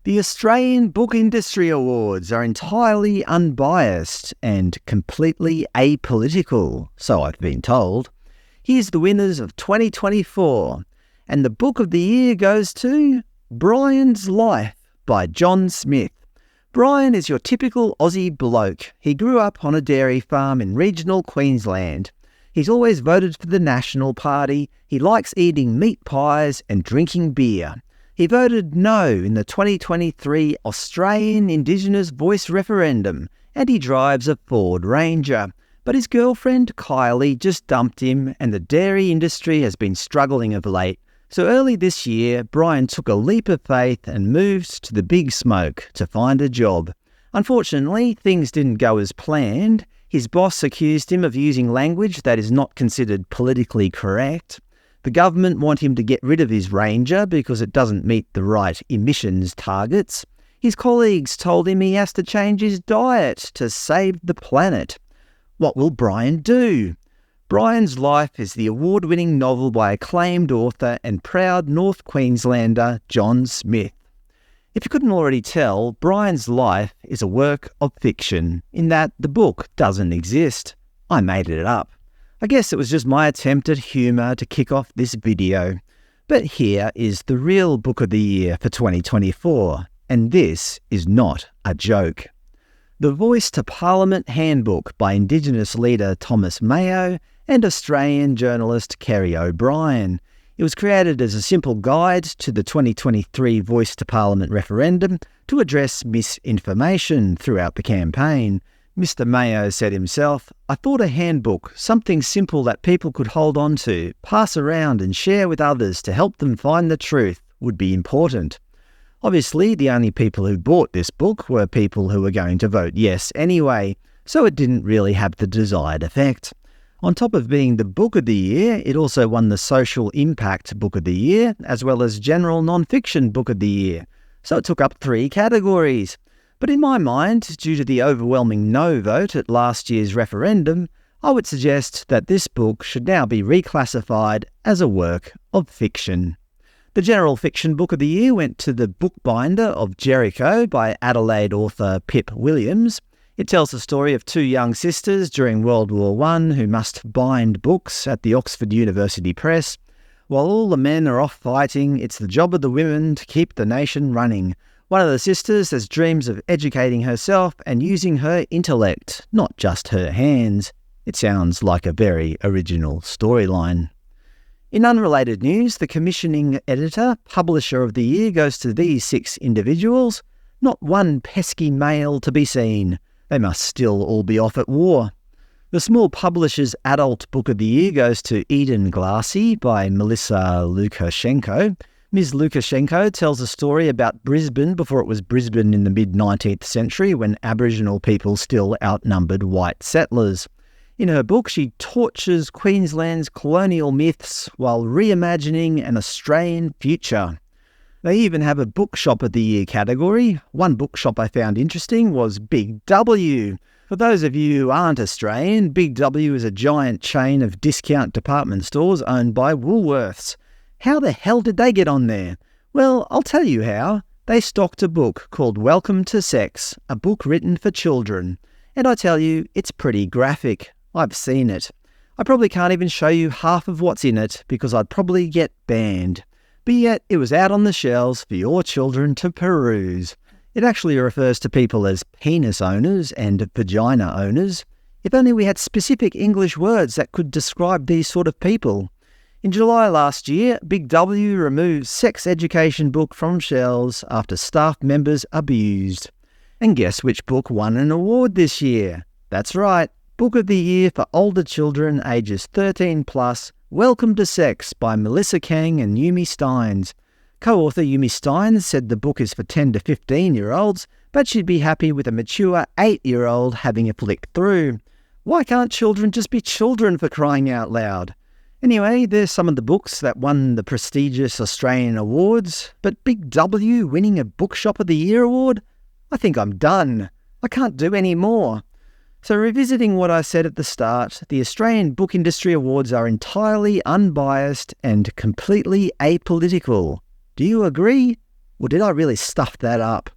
The Australian Book Industry Awards are entirely unbiased and completely apolitical, so I've been told. Here's the winners of 2024, and the Book of the Year goes to Brian's Life by John Smith. Brian is your typical Aussie bloke. He grew up on a dairy farm in regional Queensland. He's always voted for the National Party. He likes eating meat pies and drinking beer. He voted no in the 2023 Australian Indigenous Voice referendum, and he drives a Ford Ranger. But his girlfriend, Kylie, just dumped him, and the dairy industry has been struggling of late. So early this year, Brian took a leap of faith and moved to the big smoke to find a job. Unfortunately, things didn't go as planned. His boss accused him of using language that is not considered politically correct. The government want him to get rid of his Ranger because it doesn't meet the right emissions targets. His colleagues told him he has to change his diet to save the planet. What will Brian do? Brian's Life is the award-winning novel by acclaimed author and proud North Queenslander John Smith. If you couldn't already tell, Brian's Life is a work of fiction, in that the book doesn't exist. I made it up. I guess it was just my attempt at humour to kick off this video. But here is the real Book of the Year for 2024, and this is not a joke. The Voice to Parliament Handbook by Indigenous leader Thomas Mayo and Australian journalist Kerry O'Brien. It was created as a simple guide to the 2023 Voice to Parliament referendum to address misinformation throughout the campaign. Mr. Mayo said himself, "I thought a handbook, something simple that people could hold on to, pass around and share with others to help them find the truth, would be important." Obviously, the only people who bought this book were people who were going to vote yes anyway, so it didn't really have the desired effect. On top of being the Book of the Year, it also won the Social Impact Book of the Year, as well as General Non-Fiction Book of the Year, so it took up 3 categories. But in my mind, due to the overwhelming no vote at last year's referendum, I would suggest that this book should now be reclassified as a work of fiction. The General Fiction Book of the Year went to The Bookbinder of Jericho by Adelaide author Pip Williams. It tells the story of 2 young sisters during World War I who must bind books at the Oxford University Press. While all the men are off fighting, it's the job of the women to keep the nation running. One of the sisters has dreams of educating herself and using her intellect, not just her hands. It sounds like a very original storyline. In unrelated news, the commissioning editor, publisher of the year goes to these 6 individuals. Not one pesky male to be seen. They must still all be off at war. The small publisher's adult book of the year goes to Eden Glassy by Melissa Lukashenko. Ms. Lukashenko tells a story about Brisbane before it was Brisbane in the mid-19th century when Aboriginal people still outnumbered white settlers. In her book, she tortures Queensland's colonial myths while reimagining an Australian future. They even have a Bookshop of the Year category. One bookshop I found interesting was Big W. For those of you who aren't Australian, Big W is a giant chain of discount department stores owned by Woolworths. How the hell did they get on there? Well, I'll tell you how. They stocked a book called Welcome to Sex, a book written for children. And I tell you, it's pretty graphic. I've seen it. I probably can't even show you half of what's in it because I'd probably get banned. But yet it was out on the shelves for your children to peruse. It actually refers to people as penis owners and vagina owners. If only we had specific English words that could describe these sort of people. In July last year, Big W removed sex education book from shelves after staff members abused. And guess which book won an award this year? That's right, Book of the Year for older children ages 13 plus, Welcome to Sex by Melissa Kang and Yumi Steins. Co-author Yumi Steins said the book is for 10 to 15-year-olds, but she'd be happy with a mature 8-year-old having a flick through. Why can't children just be children, for crying out loud? Anyway, there's some of the books that won the prestigious Australian awards, but Big W winning a Bookshop of the Year award? I think I'm done. I can't do any more. So revisiting what I said at the start, the Australian Book Industry Awards are entirely unbiased and completely apolitical. Do you agree? Or did I really stuff that up?